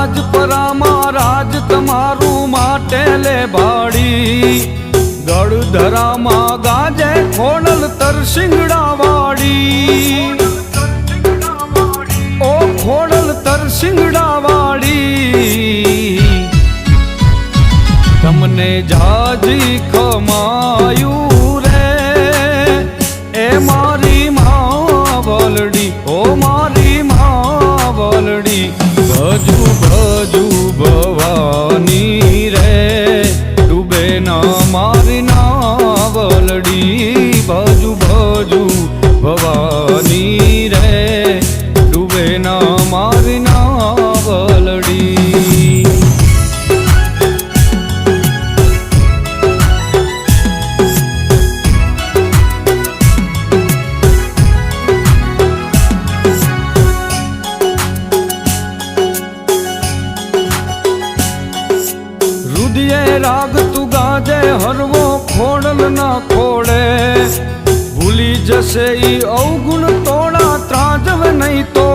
રાજપરામાં રાજ તમારું માટે લે ભાડી ગળધરામાં ગાજે ખોડલ તરસિંગડા વાળી ઓ ખોડલ તરસિંગડા વાળી તમને જાજી ખમાયું રે એ મારી માવલડી ઓ મારી માવલડી ભજુ ભજુ ભવાની રે ડૂબે ના મારી નાવલડી ભજુ ભજુ ભવાની રે ડૂબે ના મારી નાવલડી રાગ તું ગાજે હરવો ખોડલ ના ખોડે ભૂલી જશે ઈ અવગુણ તોડા ત્રાજવ નહીં તો